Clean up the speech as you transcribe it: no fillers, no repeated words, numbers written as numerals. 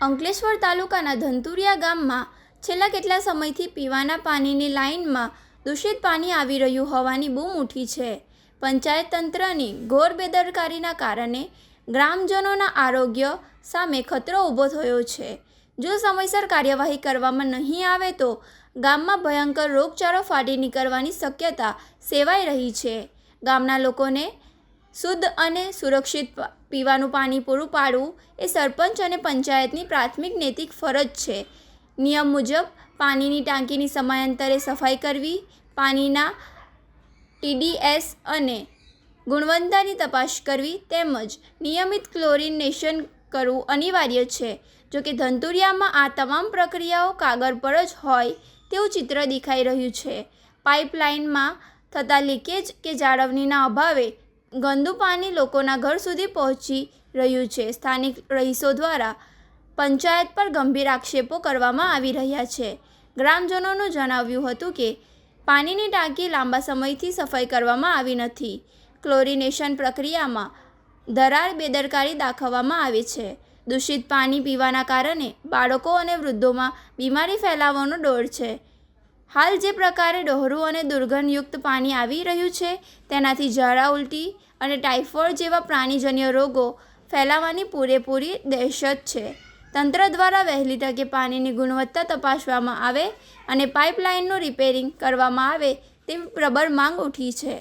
અંકલેશ્વર તાલુકાના ધંતુરિયા ગામમાં છેલ્લા કેટલા સમયથી પીવાના પાણીની લાઇનમાં દૂષિત પાણી આવી રહ્યું હોવાની બૂમ ઉઠી છે. પંચાયત તંત્રની ઘોર બેદરકારીના કારણે ગ્રામજનોના આરોગ્ય સામે ખતરો ઊભો થયો છે. જો સમયસર કાર્યવાહી કરવામાં નહીં આવે તો ગામમાં ભયંકર રોગચાળો ફાટી નીકળવાની શક્યતા સેવાઈ રહી છે. ગામના લોકોને શુદ્ધ અને સુરક્ષિત પીવાનું પાણી પૂરું પાડવું એ સરપંચ અને પંચાયતની પ્રાથમિક નૈતિક ફરજ છે. નિયમ મુજબ પાણીની ટાંકીની સમયાંતરે સફાઈ કરવી, પાણીના TDS અને ગુણવત્તાની તપાસ કરવી તેમજ નિયમિત ક્લોરિનેશન કરવું અનિવાર્ય છે. જોકે ધંતુરિયામાં આ તમામ પ્રક્રિયાઓ કાગળ પર જ હોય તેવું ચિત્ર દેખાઈ રહ્યું છે. પાઇપલાઇનમાં થતા લીકેજ કે જાળવણીના અભાવે ગંદુ પાણી લોકોના ઘર સુધી પહોંચી રહ્યું છે. સ્થાનિક રહીશો દ્વારા પંચાયત પર ગંભીર આક્ષેપો કરવામાં આવી રહ્યા છે. ગ્રામજનોનું જણાવ્યું હતું કે પાણીની ટાંકી લાંબા સમયથી સફાઈ કરવામાં આવી નથી. ક્લોરિનેશન પ્રક્રિયામાં ધરાર બેદરકારી દાખવવામાં આવે છે. દૂષિત પાણી પીવાના કારણે બાળકો અને વૃદ્ધોમાં બીમારી ફેલાવાનો ડર છે. હાલ જે પ્રકારે ડહોળું અને દુર્ગંધયુક્ત પાણી આવી રહ્યું છે તેનાથી ઝાડા ઉલટી અને ટાઇફોઇડ જેવા પ્રાણીજન્ય રોગો ફેલાવાની પૂરેપૂરી દહેશત છે. તંત્ર દ્વારા વહેલી તકે પાણીની ગુણવત્તા તપાસવામાં આવે અને પાઇપલાઇનનું રિપેરિંગ કરવામાં આવે તેવી પ્રબળ માંગ ઉઠી છે.